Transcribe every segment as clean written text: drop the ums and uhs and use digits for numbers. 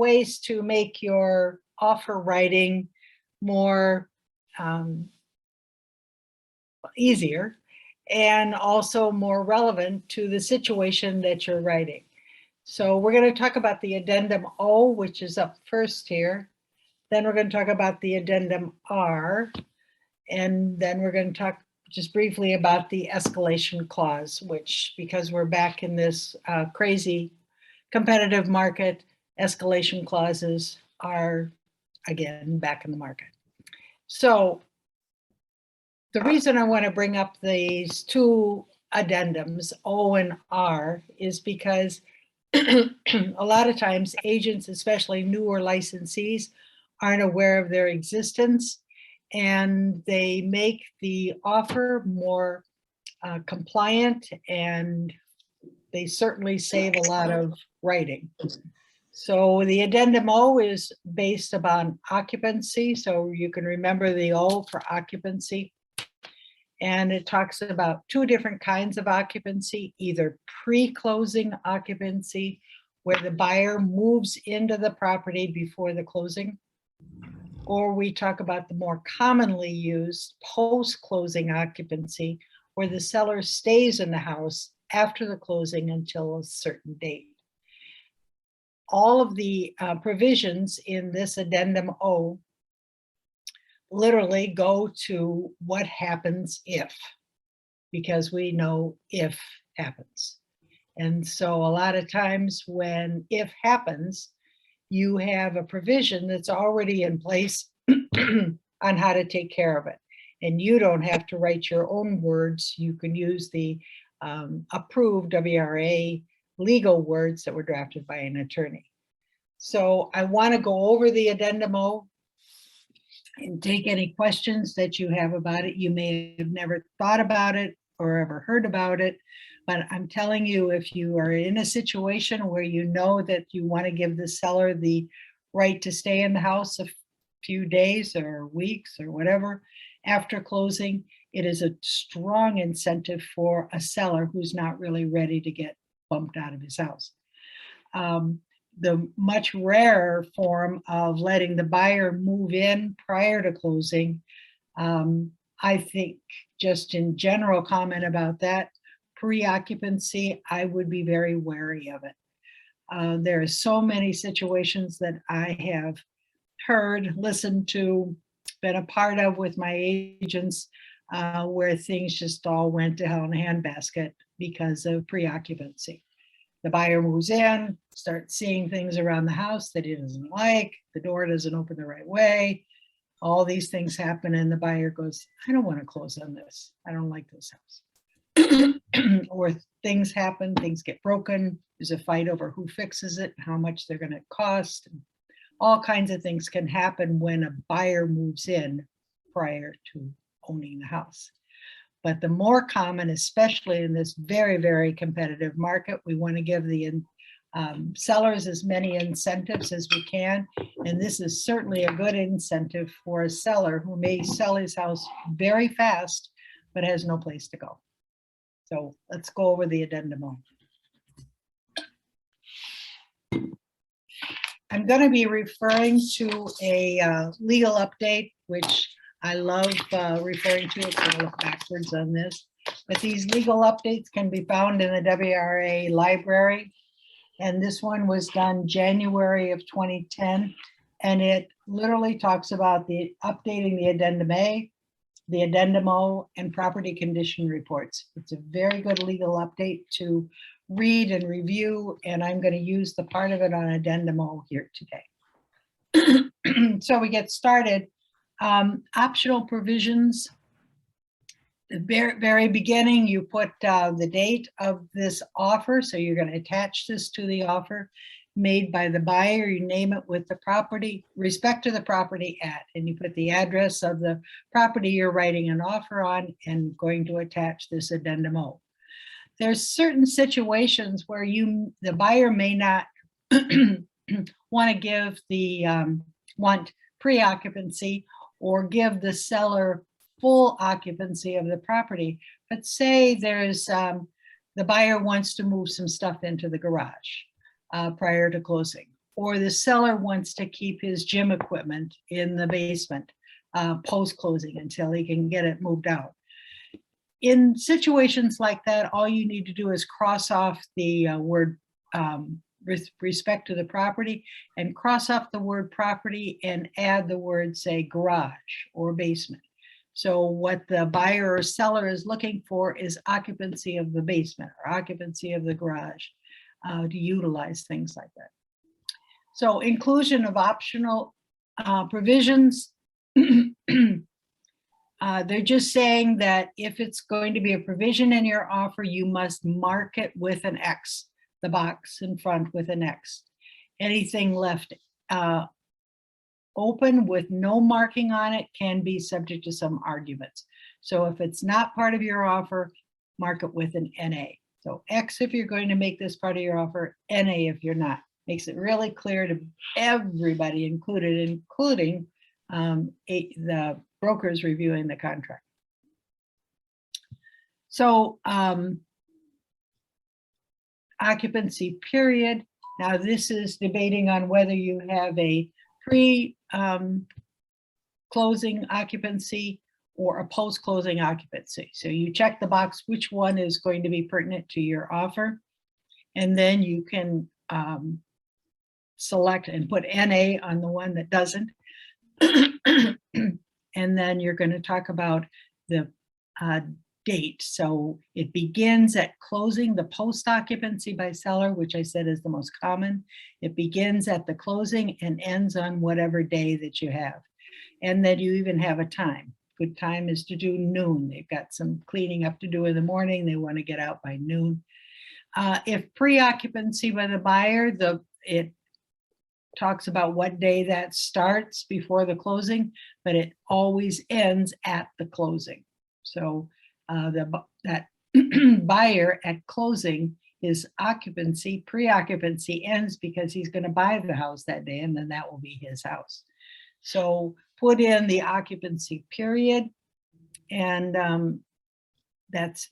ways to make your offer writing more easier and also more relevant to the situation that you're writing. So we're going to talk about the Addendum O, which is up first here. Then we're going to talk about the Addendum R. And then we're going to talk just briefly about the Escalation Clause, which, because we're back in this crazy competitive market, escalation clauses are, again, back in the market. So the reason I want to bring up these two addendums, O and R, is because a lot of times agents, especially newer licensees, aren't aware of their existence, and they make the offer more compliant, and they certainly save a lot of writing. So the Addendum O is based upon occupancy, so you can remember the O for occupancy. And it talks about two different kinds of occupancy, either pre-closing occupancy, where the buyer moves into the property before the closing, or we talk about the more commonly used post-closing occupancy, where the seller stays in the house after the closing until a certain date. All of the provisions in this Addendum O literally go to what happens if, because we know if happens. And so a lot of times when if happens, you have a provision that's already in place on how to take care of it. And you don't have to write your own words. You can use the approved WRA legal words that were drafted by an attorney. So I want to go over the Addendum O and take any questions that you have about it. You may have never thought about it or ever heard about it, but I'm telling you, if you are in a situation where you know that you want to give the seller the right to stay in the house a few days or weeks or whatever after closing, it is a strong incentive for a seller who's not really ready to get bumped out of his house. The much rarer form of letting the buyer move in prior to closing, I think just in general comment about that, pre-occupancy, I would be very wary of it. There are so many situations that I have heard, listened to, been a part of with my agents where things just all went to hell in a handbasket because of pre-occupancy. The buyer moves in, starts seeing things around the house that he doesn't like, the door doesn't open the right way, all these things happen, and the buyer goes, I don't want to close on this. I don't like this house. Or things happen, things get broken, there's a fight over who fixes it, how much they're going to cost. All kinds of things can happen when a buyer moves in prior to owning the house. But the more common, especially in this very, very competitive market, we want to give the sellers as many incentives as we can. And this is certainly a good incentive for a seller who may sell his house very fast, but has no place to go. So let's go over the Addendum O. I'm going to be referring to a legal update, which I love referring to it. I'm going to look backwards on this. But these legal updates can be found in the WRA library. And this one was done January of 2010. And it literally talks about the updating the Addendum A, the Addendum O, and property condition reports. It's a very good legal update to read and review, and I'm going to use the part of it on Addendum O here today. So we get started. Optional provisions. The very beginning, you put the date of this offer, so you're going to attach this to the offer made by the buyer. You name it with the property, respect to the property at, and you put the address of the property you're writing an offer on and going to attach this Addendum O. There's certain situations where the buyer may not want to give the want pre-occupancy or give the seller full occupancy of the property. But say there's the buyer wants to move some stuff into the garage prior to closing, or the seller wants to keep his gym equipment in the basement post-closing until he can get it moved out. In situations like that, all you need to do is cross off the word with respect to the property, and cross off the word property and add the word, say, garage or basement. So what the buyer or seller is looking for is occupancy of the basement or occupancy of the garage to utilize things like that. So inclusion of optional provisions. They're just saying that if it's going to be a provision in your offer, you must mark it with an X, the box in front with an X. Anything left open with no marking on it can be subject to some arguments. So if it's not part of your offer, mark it with an NA. So X if you're going to make this part of your offer, NA if you're not. Makes it really clear to everybody included, including the brokers reviewing the contract. So occupancy period. Now this is debating on whether you have a pre-closing occupancy or a post-closing occupancy. So you check the box which one is going to be pertinent to your offer, and then you can select and put NA on the one that doesn't. And then you're going to talk about the date. So it begins at closing, the post occupancy by seller, which I said is the most common. It begins at the closing and ends on whatever day that you have. And then you even have a time. Good time is to do noon. They've got some cleaning up to do in the morning. They want to get out by noon. If pre-occupancy by the buyer, it talks about what day that starts before the closing, but it always ends at the closing. So that buyer at closing, his occupancy, pre-occupancy ends because he's going to buy the house that day, and then that will be his house. So put in the occupancy period, and that's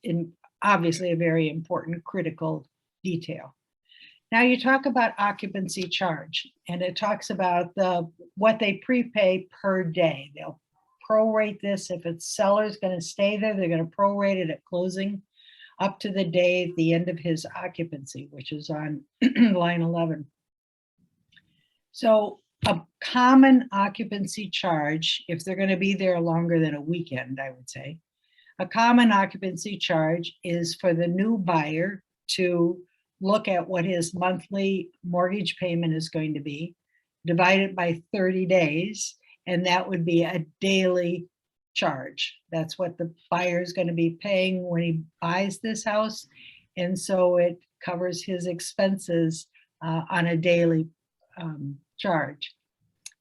obviously a very important critical detail. Now you talk about occupancy charge, and it talks about what they prepay per day. They'll prorate this. If it's seller's going to stay there, they're going to prorate it at closing up to the day at the end of his occupancy, which is on line 11. So a common occupancy charge, if they're going to be there longer than a weekend, I would say, a common occupancy charge is for the new buyer to look at what his monthly mortgage payment is going to be, divide it by 30 days, and that would be a daily charge. That's what the buyer is going to be paying when he buys this house. And so it covers his expenses on a daily charge.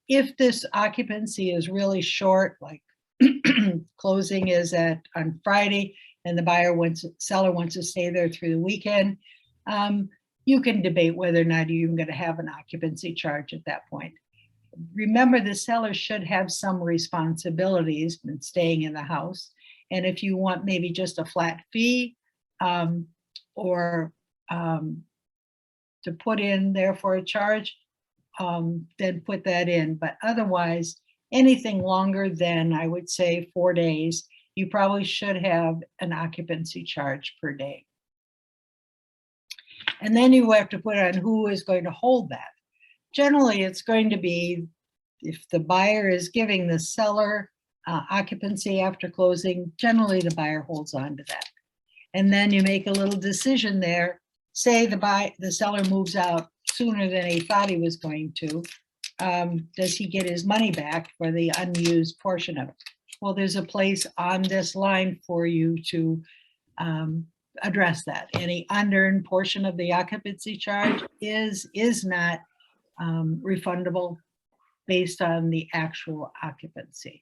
If this occupancy is really short, like closing is on Friday, and the seller wants to stay there through the weekend, you can debate whether or not you're even going to have an occupancy charge at that point. Remember, the seller should have some responsibilities in staying in the house. And if you want maybe just a flat fee or to put in there for a charge, then put that in. But otherwise, anything longer than, I would say, 4 days, you probably should have an occupancy charge per day. And then you have to put on who is going to hold that. Generally, it's going to be, if the buyer is giving the seller occupancy after closing, generally the buyer holds on to that. And then you make a little decision there. Say the seller moves out sooner than he thought he was going to. Does he get his money back for the unused portion of it? Well, there's a place on this line for you to address that. Any unearned portion of the occupancy charge is not refundable based on the actual occupancy.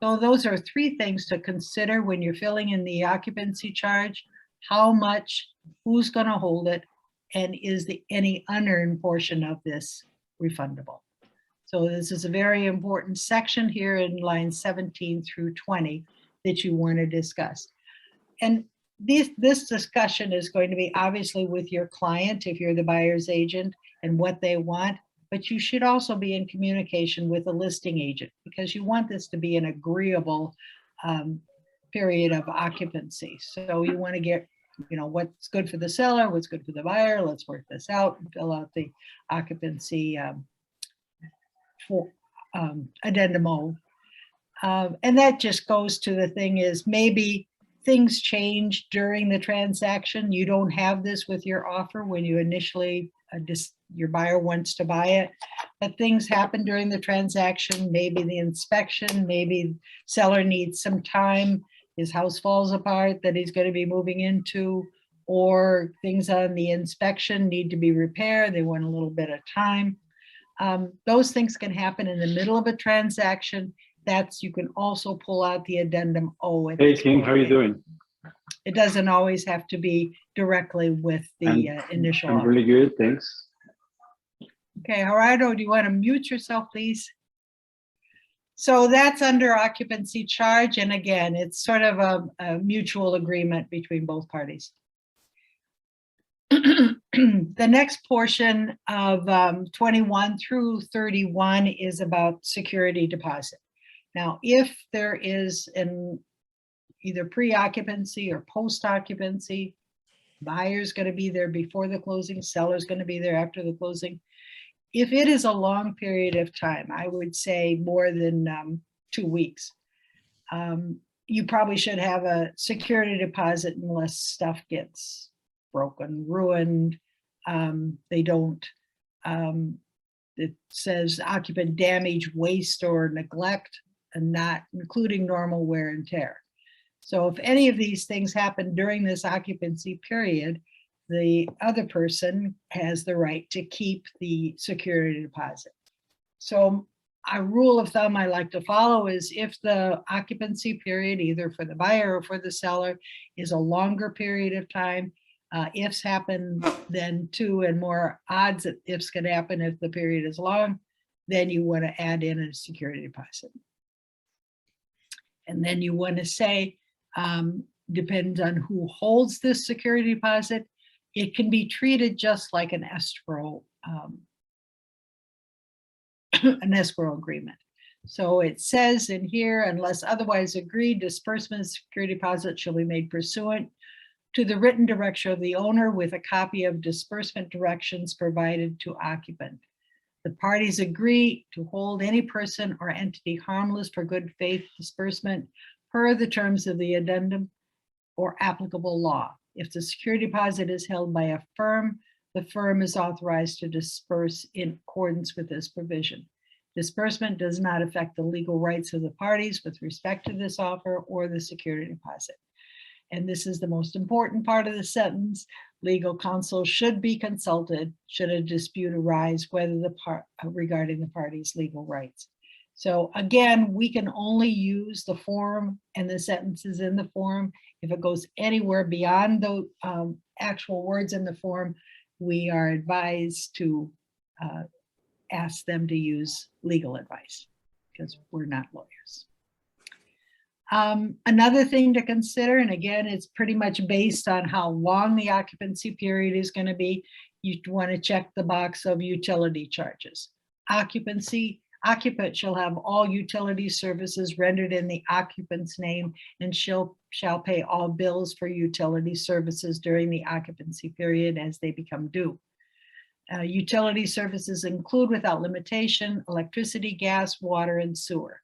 So those are 3 things to consider when you're filling in the occupancy charge: how much, who's going to hold it, and is any unearned portion of this refundable. So this is a very important section here in lines 17 through 20 that you want to discuss. And this discussion is going to be obviously with your client if you're the buyer's agent and what they want. but you should also be in communication with a listing agent because you want this to be an agreeable period of occupancy. So you want to get, what's good for the seller, what's good for the buyer. Let's work this out and fill out the occupancy Addendum R. And that just goes to the thing is maybe things change during the transaction. You don't have this with your offer when you initially, your buyer wants to buy it, but things happen during the transaction, maybe the inspection, maybe seller needs some time, his house falls apart that he's going to be moving into, or things on the inspection need to be repaired, they want a little bit of time. Those things can happen in the middle of a transaction. You can also pull out the Addendum O. Hey King, how are you doing? It doesn't always have to be directly with the initial I'm offer. really good, thanks. Okay, Gerardo, do you want to mute yourself, please? So that's under occupancy charge. And again, it's sort of a mutual agreement between both parties. The next portion of 21 through 31 is about security deposit. Now, if there is either pre-occupancy or post-occupancy, buyer's going to be there before the closing, seller's going to be there after the closing. If it is a long period of time, I would say more than 2 weeks, you probably should have a security deposit unless stuff gets broken, ruined. They don't, it says occupant damage, waste, or neglect, and not including normal wear and tear. So if any of these things happen during this occupancy period, the other person has the right to keep the security deposit. So a rule of thumb I like to follow is if the occupancy period, either for the buyer or for the seller, is a longer period of time, ifs happen, then 2 and more odds that ifs could happen if the period is long, then you want to add in a security deposit. And then you want to say, depends on who holds this security deposit, it can be treated just like an escrow agreement. So it says in here, unless otherwise agreed, disbursement of security deposit shall be made pursuant to the written direction of the owner with a copy of disbursement directions provided to occupant. The parties agree to hold any person or entity harmless for good faith disbursement per the terms of the addendum or applicable law. If the security deposit is held by a firm, the firm is authorized to disperse in accordance with this provision. Disbursement does not affect the legal rights of the parties with respect to this offer or the security deposit. And this is the most important part of the sentence. Legal counsel should be consulted should a dispute arise regarding the party's legal rights. So again, we can only use the form and the sentences in the form. If it goes anywhere beyond the actual words in the form, we are advised to ask them to use legal advice because we're not lawyers. Another thing to consider, and again, it's pretty much based on how long the occupancy period is going to be, you want to check the box of utility charges. Occupant shall have all utility services rendered in the occupant's name and shall pay all bills for utility services during the occupancy period as they become due. Utility services include without limitation electricity, gas, water, and sewer.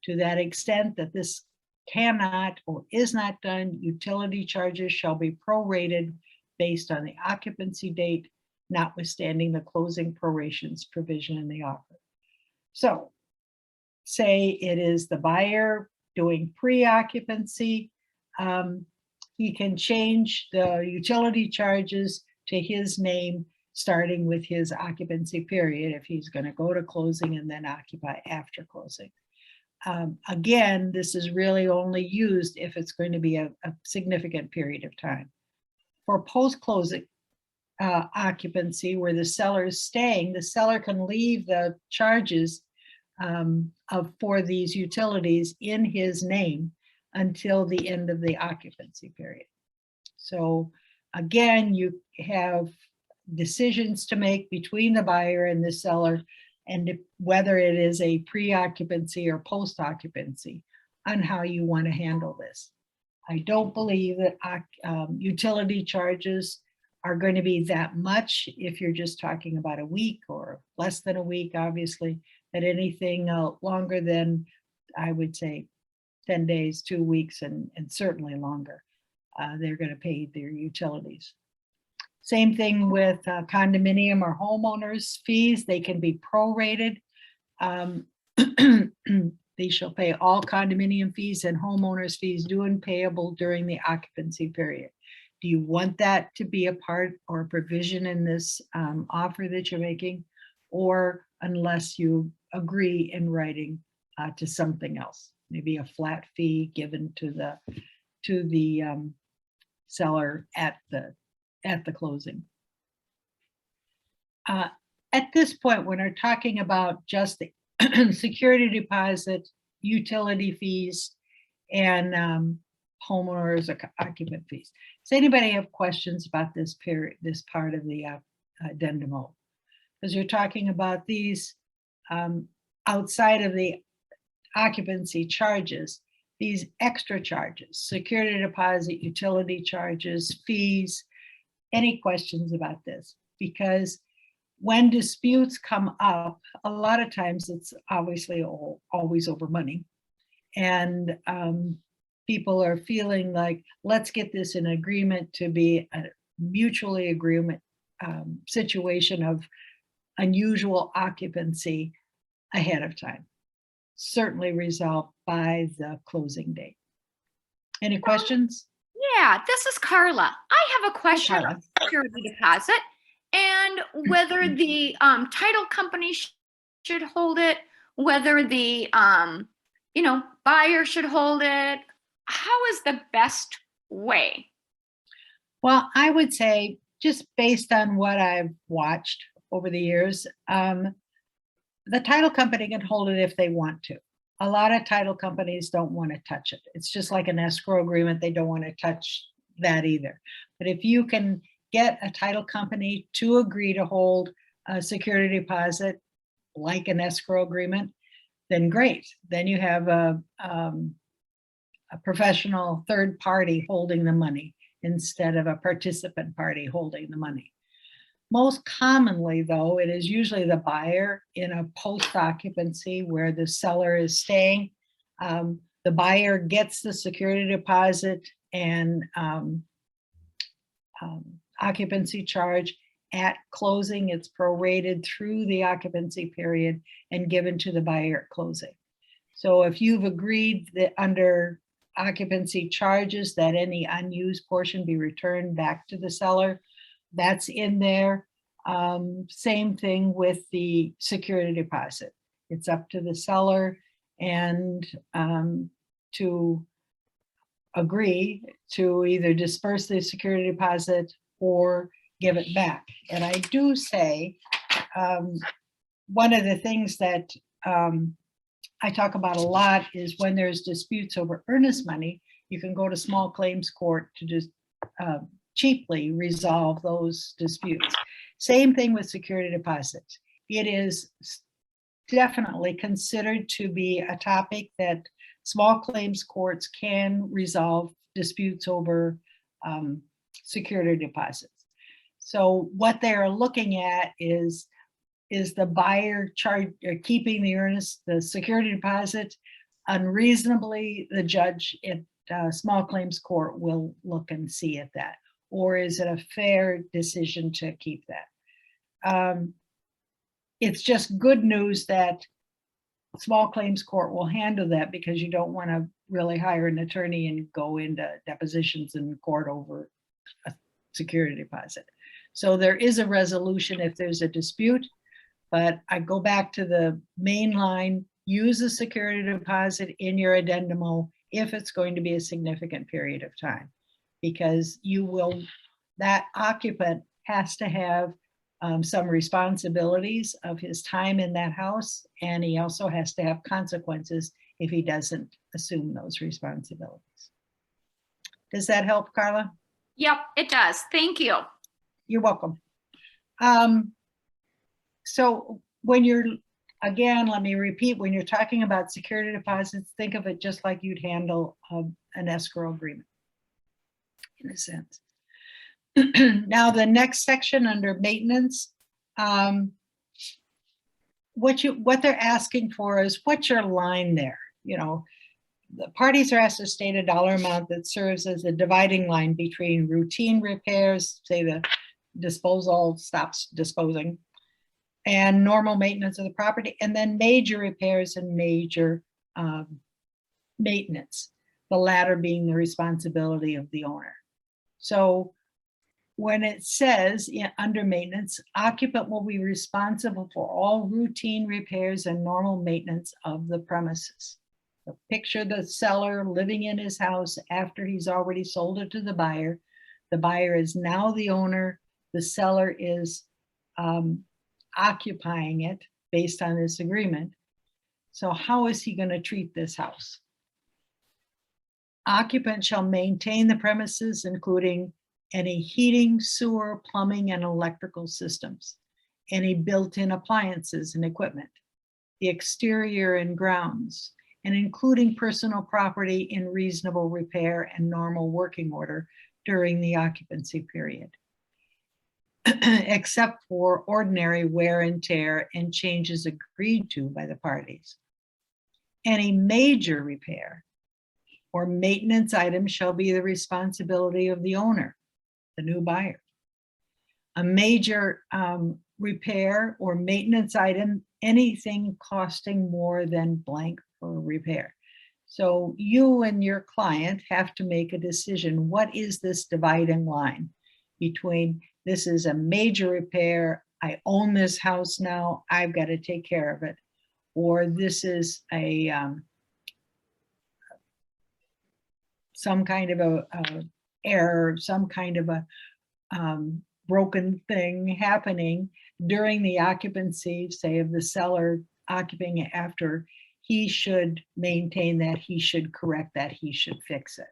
To that extent that this cannot or is not done, utility charges shall be prorated based on the occupancy date, notwithstanding the closing prorations provision in the offer. So say it is the buyer doing pre-occupancy, he can change the utility charges to his name starting with his occupancy period if he's going to go to closing and then occupy after closing. Again, this is really only used if it's going to be a significant period of time. For post-closing occupancy where the seller is staying, the seller can leave the charges for these utilities in his name until the end of the occupancy period. So again, you have decisions to make between the buyer and the seller, and whether it is a pre-occupancy or post-occupancy on how you want to handle this. I don't believe that utility charges are going to be that much if you're just talking about a week or less than a week, obviously, but anything longer than, I would say, 10 days, 2 weeks, and certainly longer, they're going to pay their utilities. Same thing with condominium or homeowners fees. They can be prorated. They shall pay all condominium fees and homeowners fees due and payable during the occupancy period. Do you want that to be a part or provision in this offer that you're making, or unless you agree in writing to something else, maybe a flat fee given to the seller at the closing? At this point, when we're talking about just the security deposit, utility fees, and homeowners or occupant fees. Does anybody have questions about this part of the addendum O? Because you're talking about these outside of the occupancy charges, these extra charges, security deposit, utility charges, fees. Any questions about this? Because when disputes come up, a lot of times it's obviously always over money. And people are feeling like, let's get this in agreement to be a mutually agreement situation of unusual occupancy ahead of time. Certainly resolved by the closing date. Any questions? Yeah, this is Carla. I have a question Carla. on security deposit and whether the title company should hold it, whether the buyer should hold it. How is the best way? Well, I would say, just based on what I've watched over the years, the title company can hold it if they want to. A lot of title companies don't want to touch it. It's just like an escrow agreement. They don't want to touch that either. But if you can get a title company to agree to hold a security deposit like an escrow agreement, then great. Then you have a professional third party holding the money instead of a participant party holding the money. Most commonly, though, it is usually the buyer in a post-occupancy where the seller is staying. The buyer gets the security deposit and occupancy charge at closing. It's prorated through the occupancy period and given to the buyer at closing. So if you've agreed that under occupancy charges that any unused portion be returned back to the seller, that's in there. Same thing with the security deposit. It's up to the seller and to agree to either disperse the security deposit or give it back. And I do say, one of the things that I talk about a lot is when there's disputes over earnest money, you can go to small claims court to just cheaply resolve those disputes. Same thing with security deposits. It is definitely considered to be a topic that small claims courts can resolve disputes over security deposits. So what they're looking at is the buyer keeping the security deposit unreasonably? The judge at small claims court will look and see at that. Or is it a fair decision to keep that? It's just good news that small claims court will handle that, because you don't want to really hire an attorney and go into depositions in court over a security deposit. So there is a resolution if there's a dispute, but I go back to the main line: use a security deposit in your addendum O if it's going to be a significant period of time, because that occupant has to have some responsibilities of his time in that house, and he also has to have consequences if he doesn't assume those responsibilities. Does that help, Carla? Yep, it does. Thank you. You're welcome. So when you're, again, let me repeat, when you're talking about security deposits, think of it just like you'd handle an escrow agreement, in a sense. Now, the next section under maintenance, what they're asking for is what's your line there? You know, the parties are asked to state a dollar amount that serves as a dividing line between routine repairs, say the disposal stops disposing, and normal maintenance of the property, and then major repairs and major maintenance, the latter being the responsibility of the owner. So when it says under maintenance, occupant will be responsible for all routine repairs and normal maintenance of the premises. So picture the seller living in his house after he's already sold it to the buyer. The buyer is now the owner. The seller is occupying it based on this agreement. So how is he going to treat this house? Occupant shall maintain the premises, including any heating, sewer, plumbing, and electrical systems, any built-in appliances and equipment, the exterior and grounds, and including personal property in reasonable repair and normal working order during the occupancy period, except for ordinary wear and tear and changes agreed to by the parties. Any major repair or maintenance item shall be the responsibility of the owner, the new buyer. A major repair or maintenance item, anything costing more than blank for repair. So you and your client have to make a decision. What is this dividing line between this is a major repair, I own this house now, I've got to take care of it, or this is a some kind of a error, some kind of a broken thing happening during the occupancy, say of the seller occupying it after, he should maintain that, he should correct that, he should fix it.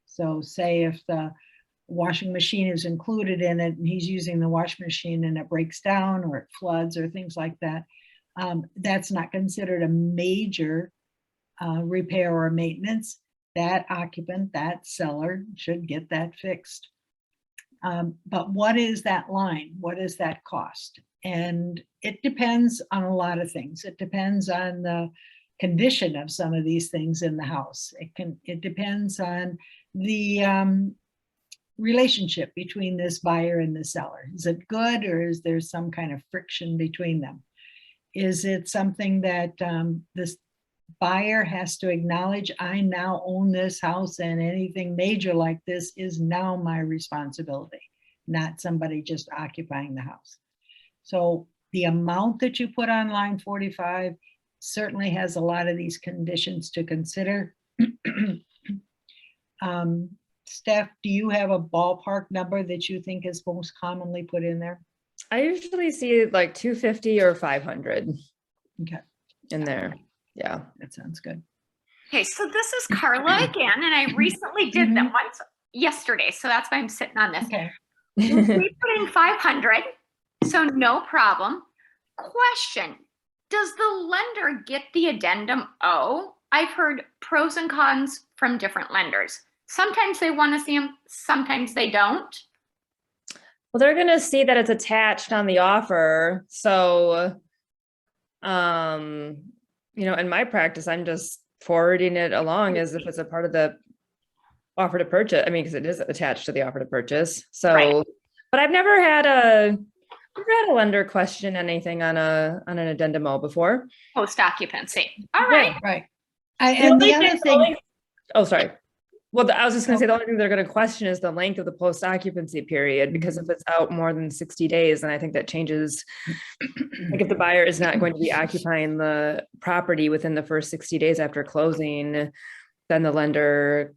So say if the washing machine is included in it and he's using the washing machine and it breaks down or it floods or things like that, that's not considered a major repair or maintenance. That occupant, that seller should get that fixed. But what is that line? What is that cost? And it depends on a lot of things. It depends on the condition of some of these things in the house. It depends on the relationship between this buyer and the seller. Is it good, or is there some kind of friction between them? Is it something that this buyer has to acknowledge, I now own this house and anything major like this is now my responsibility, not somebody just occupying the house. So the amount that you put on line 45 certainly has a lot of these conditions to consider. Steph, do you have a ballpark number that you think is most commonly put in there? I usually see like 250 or 500 Okay, in there. Yeah. that sounds good. Okay, so this is Carla again, and I recently did that once yesterday, so that's why I'm sitting on this. Okay. We put in 500, so no problem. Question, does the lender get the addendum O? I've heard pros and cons from different lenders. Sometimes they want to see them, sometimes they don't. Well, they're going to see that it's attached on the offer. So, you know, in my practice, I'm just forwarding it along as if it's a part of the offer to purchase. I mean, because it is attached to the offer to purchase. So, Right. But I've never had a lender question anything on an addendum O before. Post occupancy. All right. Right. And the other thing. Oh, sorry. Well, I was just going to say the only thing they're going to question is the length of the post occupancy period, because if it's out more than 60 days, then I think that changes. Like if the buyer is not going to be occupying the property within the first 60 days after closing, then the lender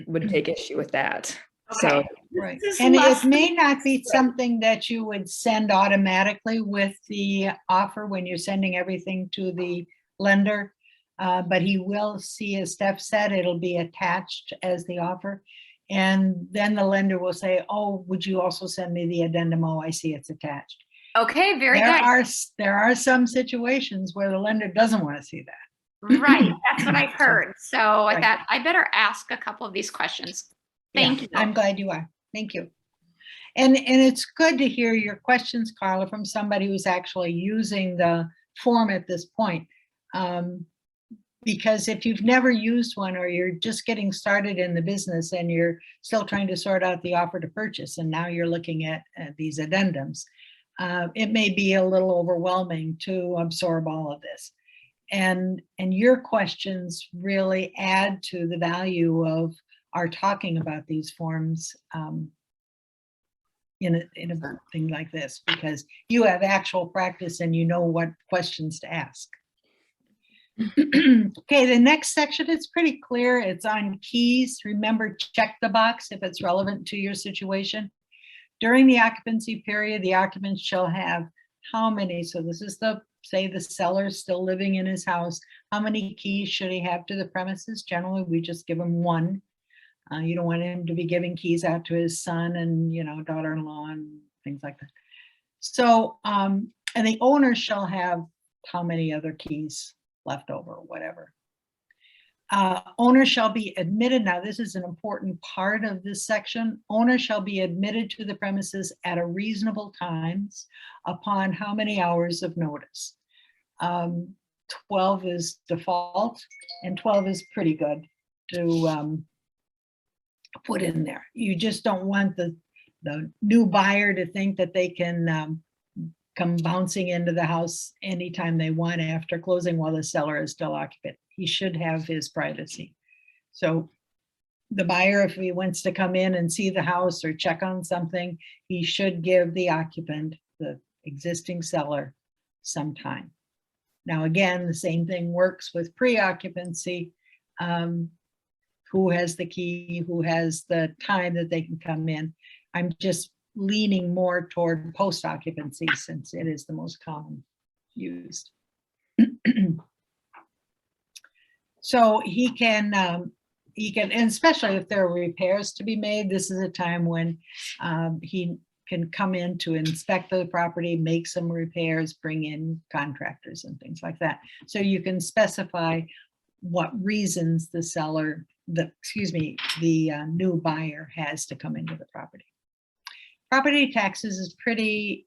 would take issue with that. Okay. So, Right. This is And less it may not be something that you would send automatically with the offer when you're sending everything to the lender. But he will see, as Steph said, it'll be attached as the offer. And then the lender will say, oh, would you also send me the addendum? Oh, I see it's attached. Okay, very There good. are, there are some situations where the lender doesn't want to see that. Right, that's what I've heard. So I Right. thought I better ask a couple of these questions. Thank Yeah, you. I'm glad you are. Thank you. And it's good to hear your questions, Carla, from somebody who's actually using the form at this point. Because if you've never used one, or you're just getting started in the business and you're still trying to sort out the offer to purchase, and now you're looking at these addendums, it may be a little overwhelming to absorb all of this. And your questions really add to the value of our talking about these forms in a thing like this, because you have actual practice and you know what questions to ask. Okay, the next section is pretty clear. It's on keys. Remember, check the box if it's relevant to your situation. During the occupancy period, the occupant shall have how many? So this is the, say the seller's still living in his house. How many keys should he have to the premises? Generally, we just give him one. You don't want him to be giving keys out to his son and, you know, daughter-in-law and things like that. So, and the owner shall have how many other keys left over, or whatever. Owner shall be admitted. Now, this is an important part of this section. Owner shall be admitted to the premises at a reasonable times upon how many hours of notice? 12 is default, and 12 is pretty good to put in there. You just don't want the new buyer to think that they can come bouncing into the house anytime they want after closing while the seller is still occupant. He should have his privacy. So the buyer, if he wants to come in and see the house or check on something, he should give the occupant, the existing seller, some time. Now, again, the same thing works with pre-occupancy. Who has the key, who has the time that they can come in. I'm just leaning more toward post-occupancy since it is the most common used. So he can, and especially if there are repairs to be made, this is a time when he can come in to inspect the property, make some repairs, bring in contractors and things like that. So you can specify what reasons the seller, the new buyer has to come into the property. Property taxes is pretty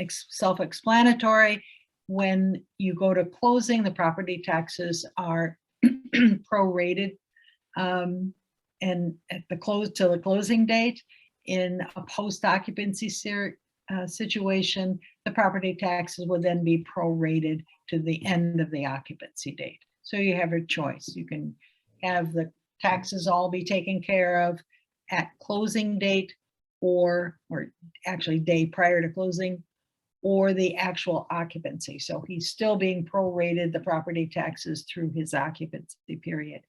self-explanatory. When you go to closing, the property taxes are prorated and at the close till the closing date. In a post-occupancy situation, the property taxes will then be prorated to the end of the occupancy date. So you have a choice. You can have the taxes all be taken care of at closing date, or actually day prior to closing, or the actual occupancy. So he's still being prorated the property taxes through his occupancy period.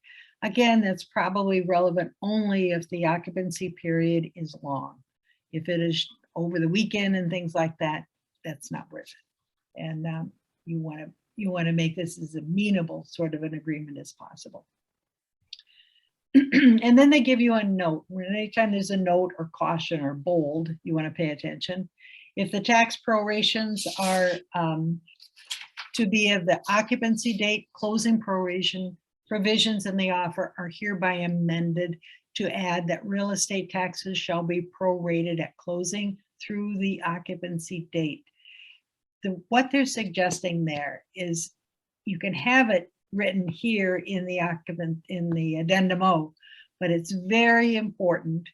Again, that's probably relevant only if the occupancy period is long. If it is over the weekend and things like that, that's not worth it. And you want to make this as amenable sort of an agreement as possible. And then they give you a note. Anytime there's a note or caution or bold, you want to pay attention. If the tax prorations are to be of the occupancy date, closing proration provisions in the offer are hereby amended to add that real estate taxes shall be prorated at closing through the occupancy date. What they're suggesting there is you can have it written here in the Addendum O, but it's very important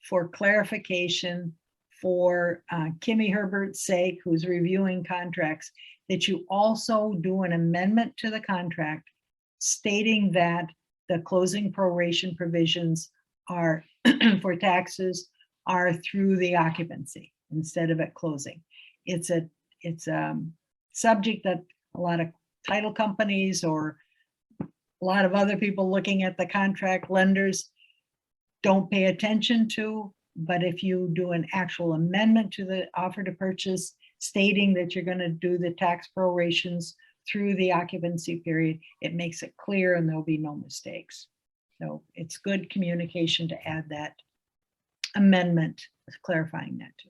for clarification for Kimmy Herbert's sake, who's reviewing contracts, that you also do an amendment to the contract stating that the closing proration provisions are for taxes are through the occupancy instead of at closing. It's a subject that a lot of title companies or a lot of other people looking at the contract, lenders, don't pay attention to. But if you do an actual amendment to the offer to purchase stating that you're going to do the tax prorations through the occupancy period, it makes it clear and there'll be no mistakes. So it's good communication to add that amendment, clarifying that too.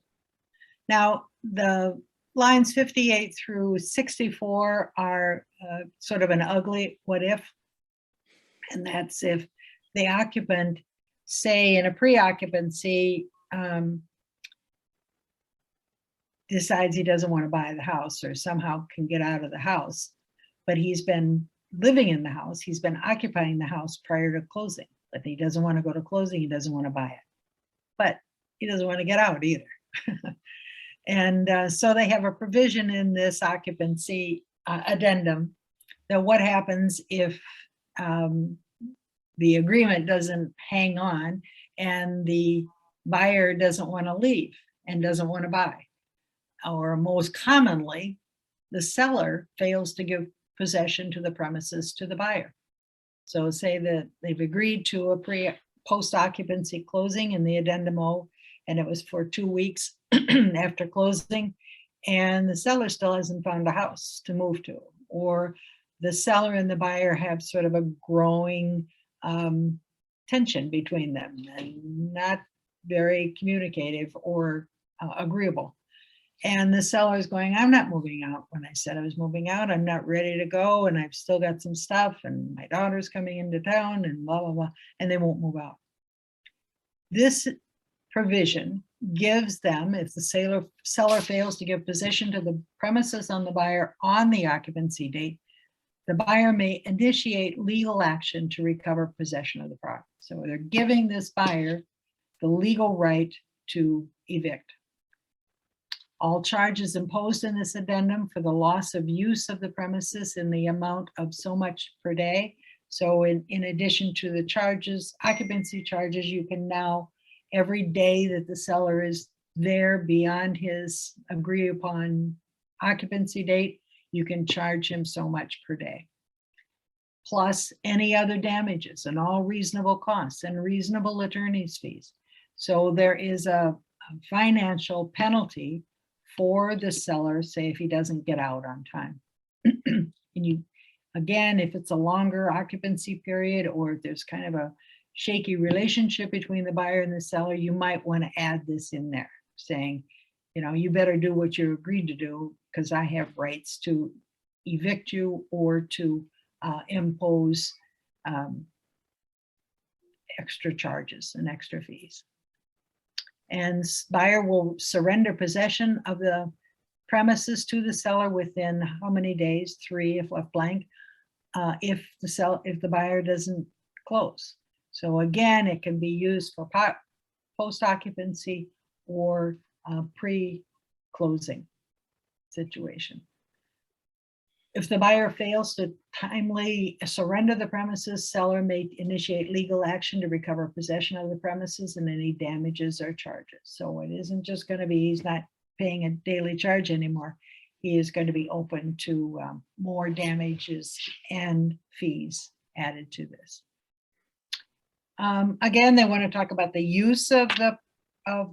Now, the lines 58 through 64 are sort of an ugly what if. And that's if the occupant, say in a pre-occupancy, decides he doesn't want to buy the house or somehow can get out of the house, but he's been living in the house, he's been occupying the house prior to closing, but he doesn't want to go to closing, he doesn't want to buy it, but he doesn't want to get out either. And so they have a provision in this occupancy addendum that what happens if the agreement doesn't hang on and the buyer doesn't want to leave and doesn't want to buy. Or most commonly, the seller fails to give possession to the premises to the buyer. So say that they've agreed to a post-occupancy closing in the Addendum R, and it was for 2 weeks after closing, and the seller still hasn't found a house to move to, or the seller and the buyer have sort of a growing tension between them and not very communicative or agreeable. And the seller is going, I'm not moving out. When I said I was moving out, I'm not ready to go. And I've still got some stuff and my daughter's coming into town and blah, blah, blah. And they won't move out. This provision gives them, if the seller fails to give possession to the premises on the buyer on the occupancy date, the buyer may initiate legal action to recover possession of the property. So they're giving this buyer the legal right to evict. All charges imposed in this addendum for the loss of use of the premises in the amount of so much per day. So in addition to the charges, occupancy charges, you can now, every day that the seller is there beyond his agreed upon occupancy date, you can charge him so much per day. Plus any other damages and all reasonable costs and reasonable attorney's fees. So there is a financial penalty for the seller, say if he doesn't get out on time. And you, again, if it's a longer occupancy period or if there's kind of a shaky relationship between the buyer and the seller, you might want to add this in there saying, you know, you better do what you agreed to do because I have rights to evict you or to impose extra charges and extra fees. And buyer will surrender possession of the premises to the seller within how many days? 3 if left blank. If the buyer doesn't close. So again, it can be used for post-occupancy or pre-closing situation. If the buyer fails to timely surrender the premises, seller may initiate legal action to recover possession of the premises and any damages or charges. So it isn't just going to be, he's not paying a daily charge anymore. He is going to be open to more damages and fees added to this. Again, they want to talk about the use of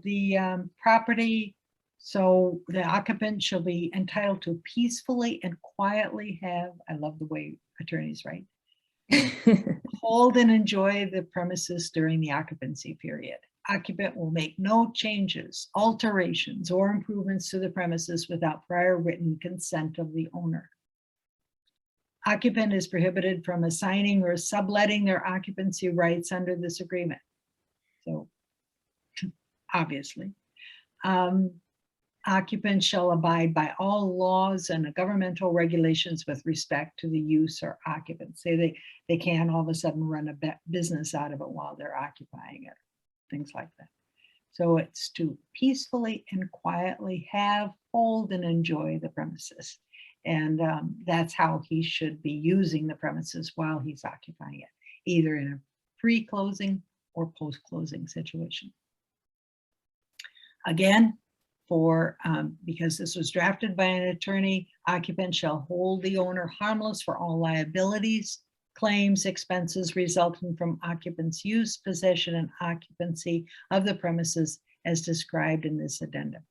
the property. So the occupant shall be entitled to peacefully and quietly have, I love the way attorneys write, hold and enjoy the premises during the occupancy period. Occupant will make no changes, alterations, or improvements to the premises without prior written consent of the owner. Occupant is prohibited from assigning or subletting their occupancy rights under this agreement. So obviously. Occupants shall abide by all laws and governmental regulations with respect to the use or occupancy. They can't all of a sudden run a business out of it while they're occupying it, things like that. So it's to peacefully and quietly have, hold, and enjoy the premises. And that's how he should be using the premises while he's occupying it, either in a pre-closing or post-closing situation. Again, because this was drafted by an attorney, occupant shall hold the owner harmless for all liabilities, claims, expenses resulting from occupant's use, possession, and occupancy of the premises as described in this addendum.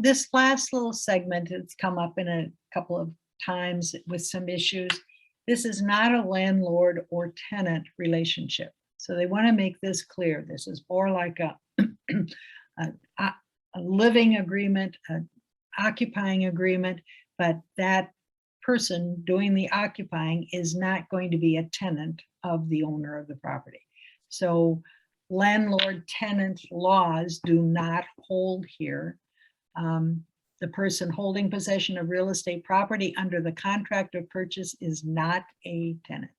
This last little segment, it's come up in a couple of times with some issues. This is not a landlord or tenant relationship. So they want to make this clear. This is more like a living agreement, occupying agreement, but that person doing the occupying is not going to be a tenant of the owner of the property. So landlord-tenant laws do not hold here. The person holding possession of real estate property under the contract of purchase is not a tenant.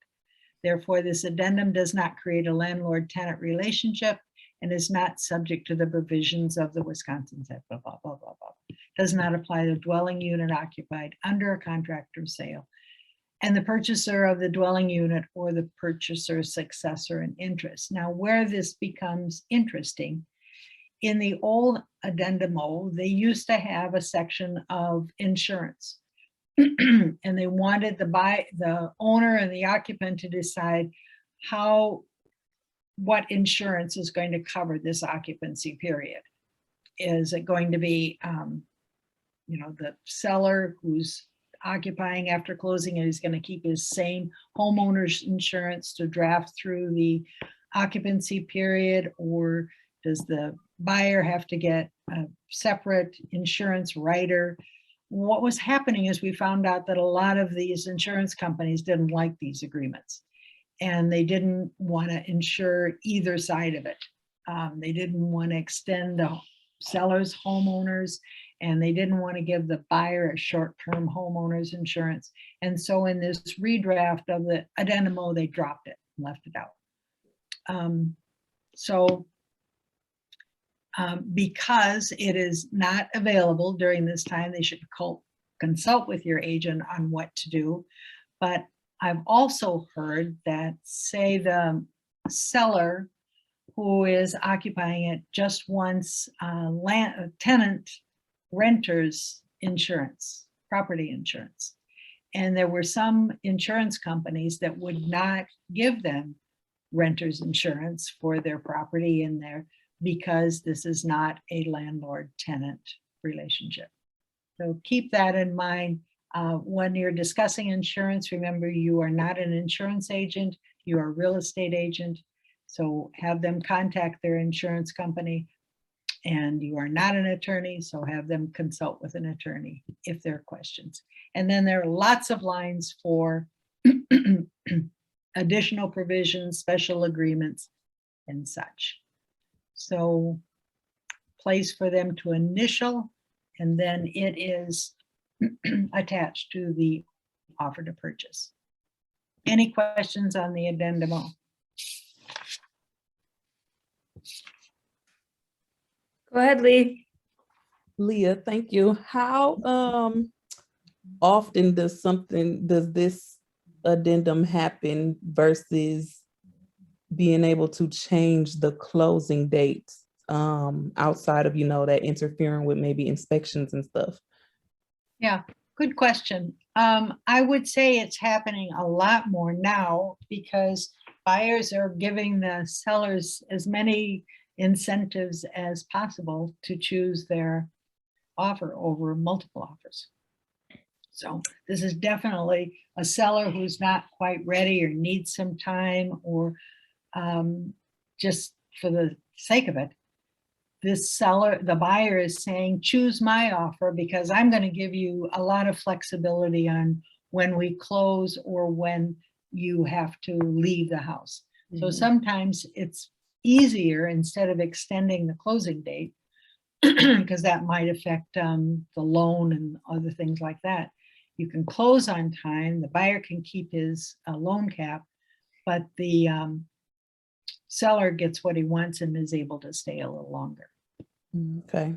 Therefore, this addendum does not create a landlord-tenant relationship and is not subject to the provisions of the Wisconsin Act, blah, blah, blah, blah, blah. Does not apply to dwelling unit occupied under a contract or sale, and the purchaser of the dwelling unit or the purchaser's successor in interest. Now, where this becomes interesting, in the old Addendum O, they used to have a section of insurance. And they wanted the owner and the occupant to decide what insurance is going to cover this occupancy period. Is it going to be, the seller who's occupying after closing and is going to keep his same homeowner's insurance to draft through the occupancy period, or does the buyer have to get a separate insurance writer? What was happening is we found out that a lot of these insurance companies didn't like these agreements, and they didn't want to insure either side of it. They didn't want to extend the seller's homeowners, and they didn't want to give the buyer a short-term homeowner's insurance. And so in this redraft of the Addendum O, they dropped it and left it out. Because it is not available during this time, they should consult with your agent on what to do. But I've also heard that, say, the seller who is occupying it just wants tenant renters insurance, property insurance. And there were some insurance companies that would not give them renters insurance for their property in there, because this is not a landlord-tenant relationship. So keep that in mind. When you're discussing insurance, remember, you are not an insurance agent, you are a real estate agent. So have them contact their insurance company, and you are not an attorney, so have them consult with an attorney if there are questions. And then there are lots of lines for additional provisions, special agreements, and such. So place for them to initial, and then it is attached to the offer to purchase. Any questions on the Addendum O? Go ahead, Lee. Leah, thank you. How often does this addendum happen versus being able to change the closing dates outside of, that interfering with maybe inspections and stuff? Yeah, good question. I would say it's happening a lot more now because buyers are giving the sellers as many incentives as possible to choose their offer over multiple offers. So this is definitely a seller who's not quite ready or needs some time, or just for the sake of it. This seller, the buyer, is saying, choose my offer because I'm going to give you a lot of flexibility on when we close or when you have to leave the house. So sometimes it's easier, instead of extending the closing date, because that might affect the loan and other things like that. You can close on time, the buyer can keep his loan cap, but the seller gets what he wants and is able to stay a little longer. Okay.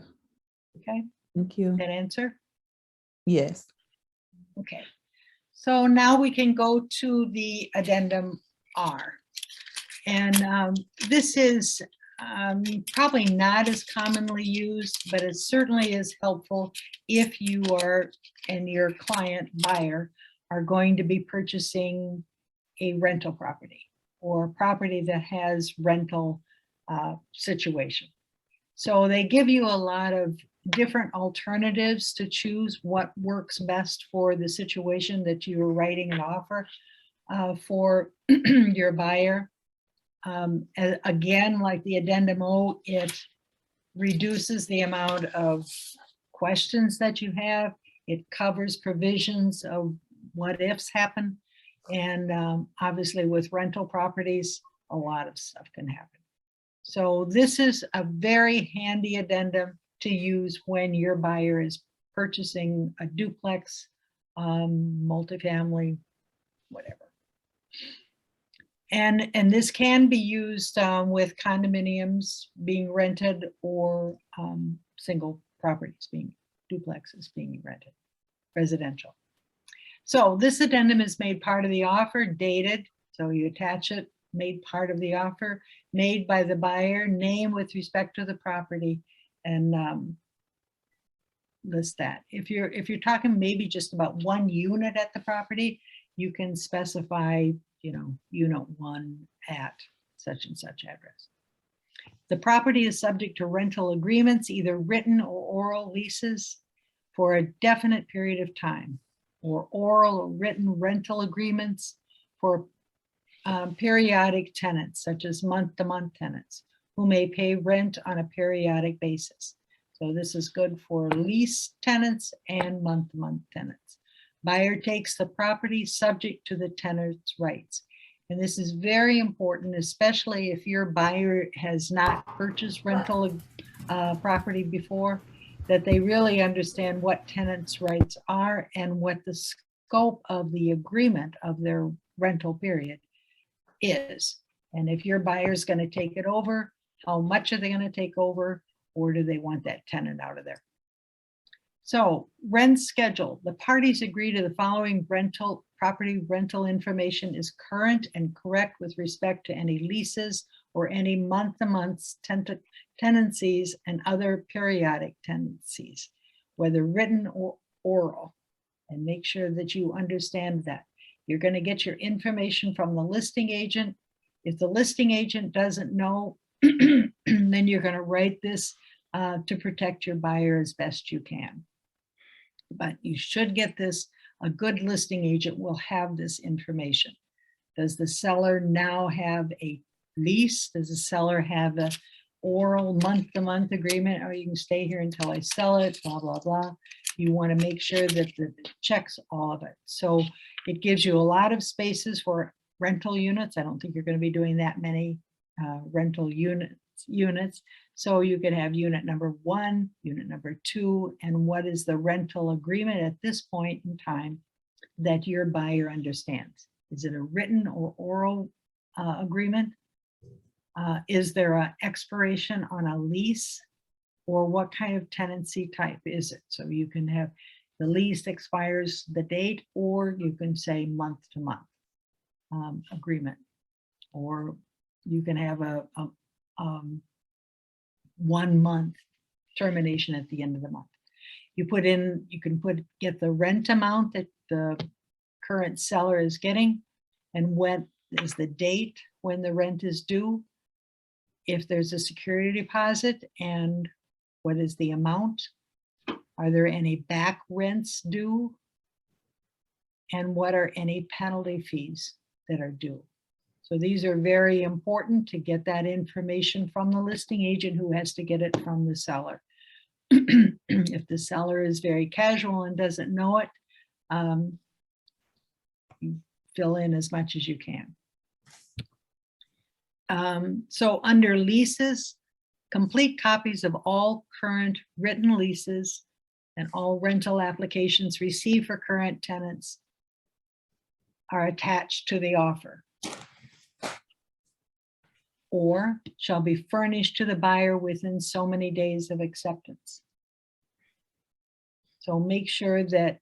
Okay, Thank you. that answer? Yes. Okay, so now we can go to the Addendum R. And this is probably not as commonly used, but it certainly is helpful if you are and your client buyer are going to be purchasing a rental property or a property that has rental situation. So they give you a lot of different alternatives to choose what works best for the situation that you are writing an offer for your buyer. Again, like the Addendum O, it reduces the amount of questions that you have. It covers provisions of what ifs happen. And obviously with rental properties, a lot of stuff can happen. So this is a very handy addendum to use when your buyer is purchasing a duplex, multifamily, whatever. And this can be used with condominiums being rented or single properties being duplexes being rented, residential. So this addendum is made part of the offer, dated, so you attach it, made part of the offer, made by the buyer, name with respect to the property, and list that. If you're talking maybe just about one unit at the property, you can specify, you know, unit 1 at such and such address. The property is subject to rental agreements, either written or oral leases for a definite period of time, or oral or written rental agreements for periodic tenants, such as month-to-month tenants, who may pay rent on a periodic basis. So this is good for lease tenants and month-to-month tenants. Buyer takes the property subject to the tenant's rights. And this is very important, especially if your buyer has not purchased rental property before, that they really understand what tenants' rights are and what the scope of the agreement of their rental period is. And if your buyer is going to take it over, how much are they going to take over, or do they want that tenant out of there? So rent schedule. The parties agree to the following property rental information is current and correct with respect to any leases or any month-to-month tenancies and other periodic tenancies, whether written or oral. And make sure that you understand that. You're going to get your information from the listing agent. If the listing agent doesn't know, then you're going to write this to protect your buyer as best you can. But you should get this. A good listing agent will have this information. Does the seller now have a lease? Does the seller have an oral month-to-month agreement? Or you can stay here until I sell it, blah, blah, blah. You want to make sure that it checks all of it. So it gives you a lot of spaces for rental units. I don't think you're going to be doing that many rental units. So you can have unit number 1, unit number 2, and what is the rental agreement at this point in time that your buyer understands. Is it a written or oral agreement? Is there an expiration on a lease? Or what kind of tenancy type is it? So you can have the lease expires the date, or you can say month-to-month agreement, or you can have a 1 month termination at the end of the month. You can get the rent amount that the current seller is getting, and when is the date when the rent is due, if there's a security deposit, and what is the amount? Are there any back rents due? And what are any penalty fees that are due? So these are very important to get that information from the listing agent, who has to get it from the seller. If the seller is very casual and doesn't know it, you fill in as much as you can. So under leases, complete copies of all current written leases and all rental applications received for current tenants are attached to the offer, or shall be furnished to the buyer within so many days of acceptance. So make sure that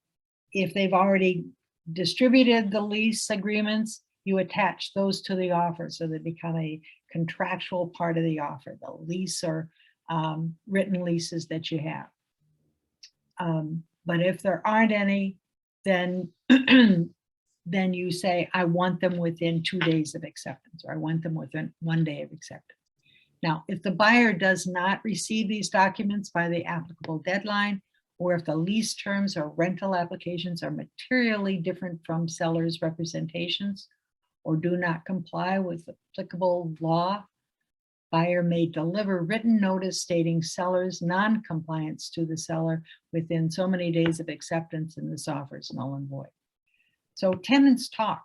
if they've already distributed the lease agreements, you attach those to the offer so they become a contractual part of the offer, the lease or written leases that you have. But if there aren't any, then then you say, I want them within 2 days of acceptance, or I want them within 1 day of acceptance. Now, if the buyer does not receive these documents by the applicable deadline, or if the lease terms or rental applications are materially different from seller's representations, or do not comply with applicable law, buyer may deliver written notice stating seller's non-compliance to the seller within so many days of acceptance, and this offer is null and void. So tenants talk,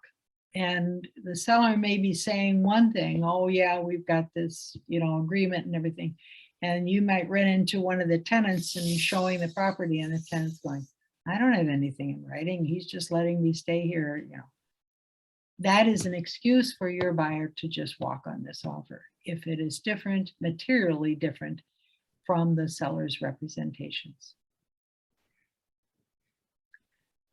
and the seller may be saying one thing, oh yeah, we've got this, agreement and everything. And you might run into one of the tenants and showing the property, and the tenant's going, I don't have anything in writing. He's just letting me stay here, That is an excuse for your buyer to just walk on this offer if it is different, materially different from the seller's representations.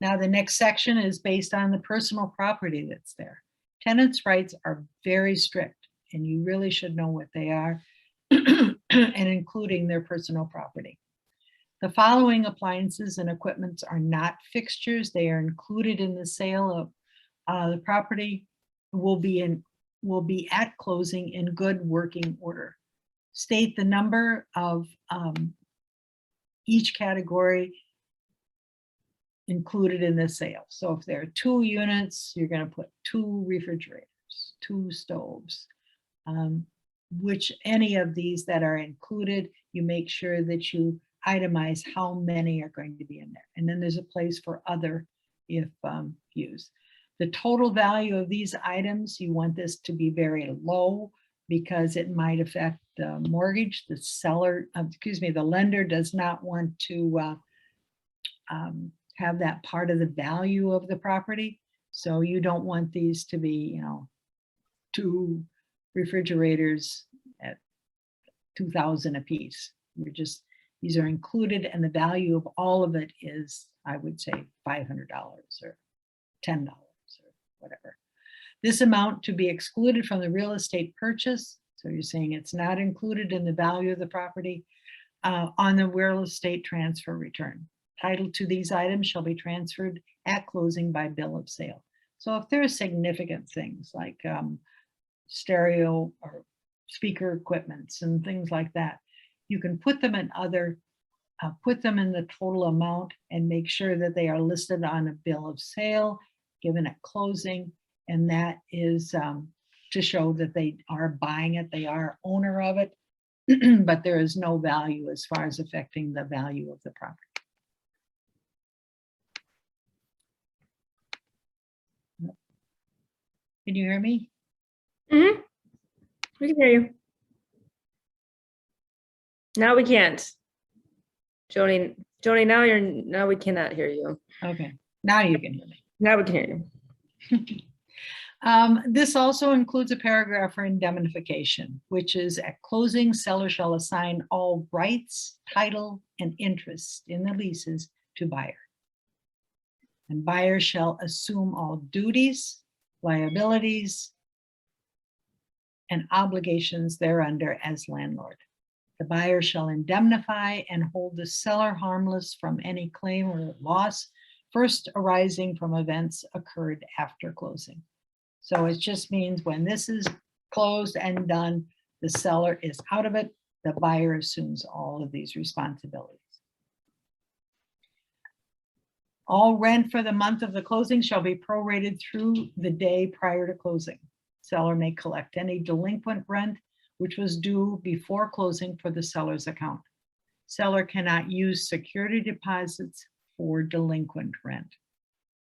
Now, the next section is based on the personal property that's there. Tenants' rights are very strict, and you really should know what they are, and including their personal property. The following appliances and equipments are not fixtures. They are included in the sale of the property. Will be at closing in good working order. State the number of each category included in the sale. So if there are 2 units, you're going to put 2 refrigerators, 2 stoves. Which any of these that are included, you make sure that you itemize how many are going to be in there. And then there's a place for other if used. The total value of these items, you want this to be very low because it might affect the mortgage. The seller, the lender does not want to have that part of the value of the property. So you don't want these to be, 2 refrigerators at $2,000 a piece. These are included, and the value of all of it is, I would say, $500 or $10 or whatever. This amount to be excluded from the real estate purchase. So you're saying it's not included in the value of the property on the real estate transfer return. Title to these items shall be transferred at closing by bill of sale. So if there are significant things like stereo or speaker equipments and things like that, you can put them in put them in the total amount and make sure that they are listed on a bill of sale given at closing. And that is to show that they are buying it, they are owner of it, but there is no value as far as affecting the value of the property. Can you hear me? Mm-hmm. We can hear you. Now we can't. Joni, now we cannot hear you. Okay, now you can hear me. Now we can hear you. This also includes a paragraph for indemnification, which is at closing, seller shall assign all rights, title, and interest in the leases to buyer. And buyer shall assume all duties, liabilities, and obligations thereunder as landlord. The buyer shall indemnify and hold the seller harmless from any claim or loss first arising from events occurred after closing. So it just means when this is closed and done, the seller is out of it, the buyer assumes all of these responsibilities. All rent for the month of the closing shall be prorated through the day prior to closing. Seller may collect any delinquent rent which was due before closing for the seller's account. Seller cannot use security deposits for delinquent rent.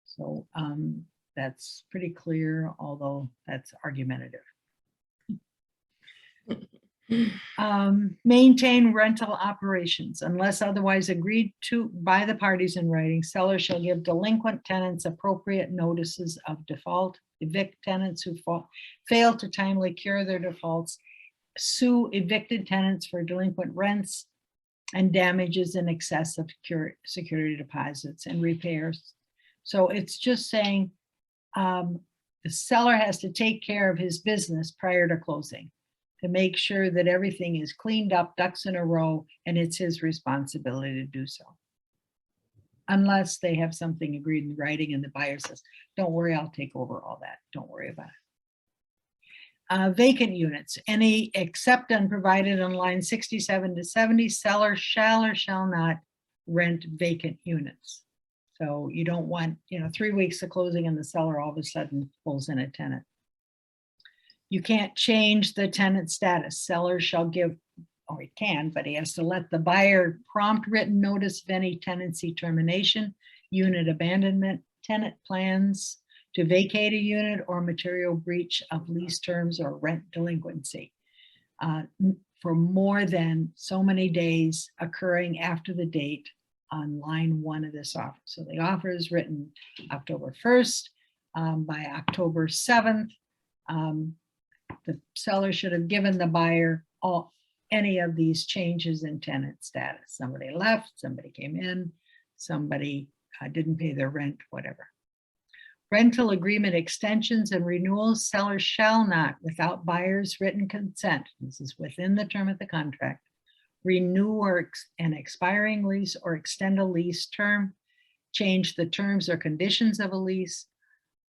So that's pretty clear, although that's argumentative. Maintain rental operations unless otherwise agreed to by the parties in writing. Seller shall give delinquent tenants appropriate notices of default, evict tenants who fail to timely cure their defaults, sue evicted tenants for delinquent rents and damages in excess of security deposits and repairs. So it's just saying the seller has to take care of his business prior to closing to make sure that everything is cleaned up, ducks in a row, and it's his responsibility to do so. Unless they have something agreed in writing and the buyer says, don't worry, I'll take over all that. Don't worry about it. Vacant units, any except unprovided on line 67 to 70, seller shall or shall not rent vacant units. So you don't want, 3 weeks of closing and the seller all of a sudden pulls in a tenant. You can't change the tenant status. Seller shall give, or he can, but he has to let the buyer prompt written notice of any tenancy termination, unit abandonment, tenant plans to vacate a unit, or material breach of lease terms or rent delinquency for more than so many days occurring after the date on line 1 of this offer. So the offer is written October 1st. By October 7th, the seller should have given the buyer any of these changes in tenant status. Somebody left, somebody came in, somebody didn't pay their rent, whatever. Rental agreement extensions and renewals, sellers shall not, without buyer's written consent, this is within the term of the contract, renew an expiring lease or extend a lease term, change the terms or conditions of a lease,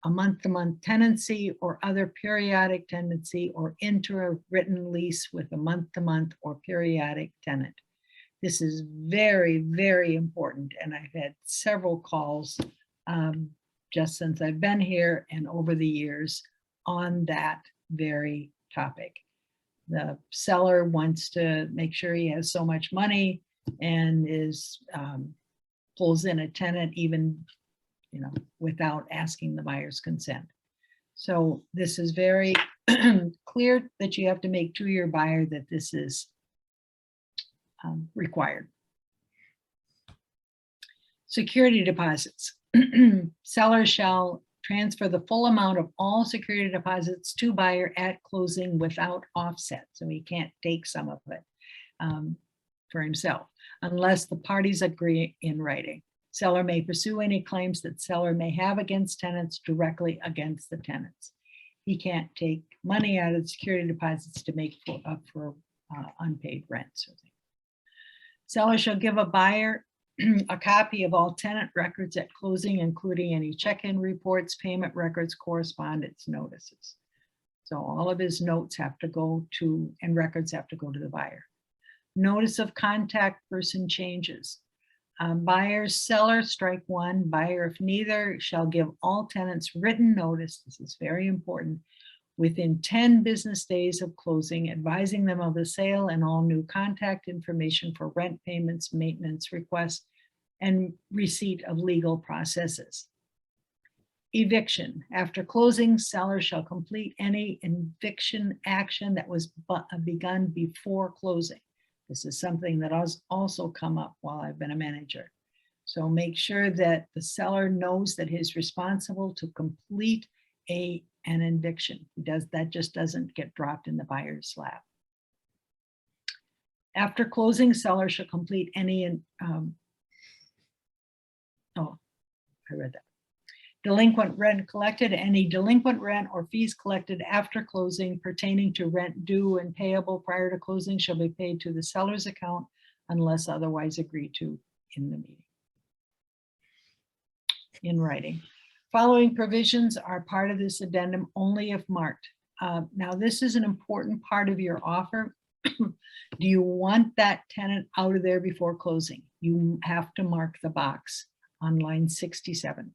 a month-to-month tenancy or other periodic tenancy, or enter a written lease with a month-to-month or periodic tenant. This is very, very important, and I've had several calls just since I've been here and over the years on that very topic. The seller wants to make sure he has so much money and pulls in a tenant even, without asking the buyer's consent. So this is very clear that you have to make to your buyer that this is required. Security deposits. Seller shall transfer the full amount of all security deposits to buyer at closing without offset. So he can't take some of it for himself unless the parties agree in writing. Seller may pursue any claims that seller may have against tenants directly against the tenants. He can't take money out of the security deposits to make up for unpaid rents. Seller shall give a buyer a copy of all tenant records at closing, including any check-in reports, payment records, correspondence notices. So all of his notes have to go to, and records have to go to the buyer. Notice of contact person changes. Buyer, seller, strike 1. Buyer, if neither, shall give all tenants written notice. This is very important. Within 10 business days of closing, advising them of the sale and all new contact information for rent payments, maintenance requests, and receipt of legal processes. Eviction. After closing, seller shall complete any eviction action that was begun before closing. This is something that has also come up while I've been a manager. So make sure that the seller knows that he's responsible to complete an eviction. That just doesn't get dropped in the buyer's lap. After closing, seller shall complete any, I read that. Delinquent rent collected, any delinquent rent or fees collected after closing pertaining to rent due and payable prior to closing shall be paid to the seller's account unless otherwise agreed to in the meeting. In writing. Following provisions are part of this addendum only if marked. Now, this is an important part of your offer. Do you want that tenant out of there before closing? You have to mark the box on line 67.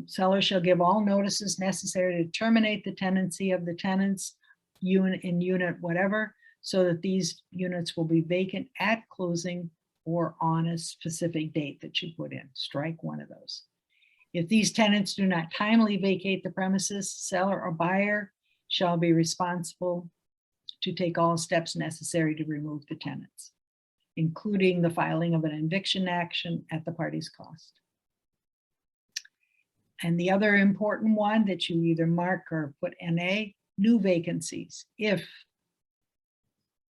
Seller shall give all notices necessary to terminate the tenancy of the tenants unit whatever, so that these units will be vacant at closing or on a specific date that you put in. Strike 1 of those. If these tenants do not timely vacate the premises, seller or buyer shall be responsible to take all steps necessary to remove the tenants, including the filing of an eviction action at the party's cost. And the other important one that you either mark or put NA, new vacancies. If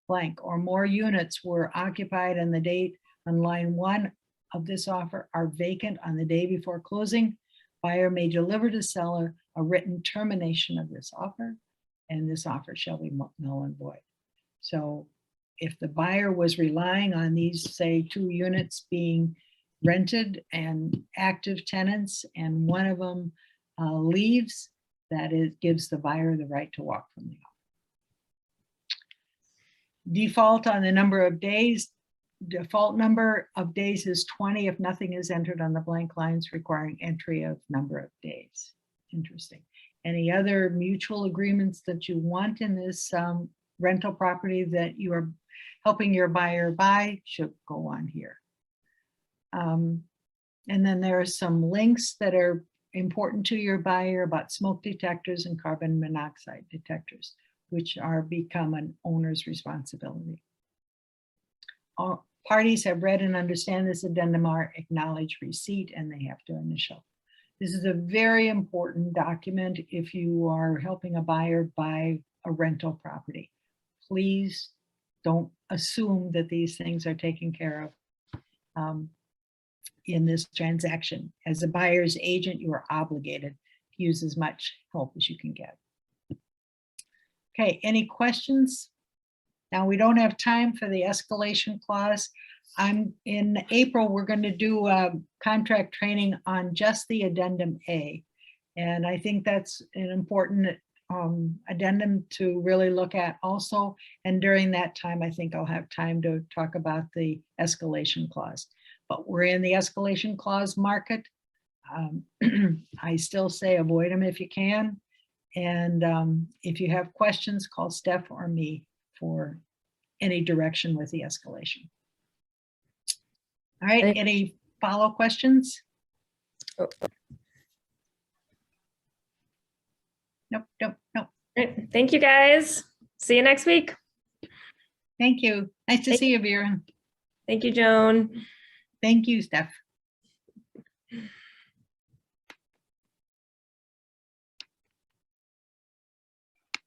blank or more units were occupied on the date on line 1 of this offer are vacant on the day before closing, buyer may deliver to seller a written termination of this offer, and this offer shall be null and void. So if the buyer was relying on these, say, 2 units being rented and active tenants, and one of them leaves, that gives the buyer the right to walk from the offer. Default on the number of days. Default number of days is 20 if nothing is entered on the blank lines requiring entry of number of days. Interesting. Any other mutual agreements that you want in this rental property that you are helping your buyer buy should go on here. And then there are some links that are important to your buyer about smoke detectors and carbon monoxide detectors, which are become an owner's responsibility. All parties have read and understand this Addendum R, acknowledge receipt, and they have to initial. This is a very important document if you are helping a buyer buy a rental property. Please don't assume that these things are taken care of in this transaction. As a buyer's agent, you are obligated to use as much help as you can get. Okay, any questions? Now, we don't have time for the escalation clause. In April, we're going to do a contract training on just the Addendum A. And I think that's an important addendum to really look at also. And during that time, I think I'll have time to talk about the escalation clause. But we're in the escalation clause market. I still say avoid them if you can. And if you have questions, call Steph or me for any direction with the escalation. All right, any follow questions? Oh. Nope. All right, thank you guys. See you next week. Thank you. Nice to see you, Viren. Thank you, Joan. Thank you, Steph.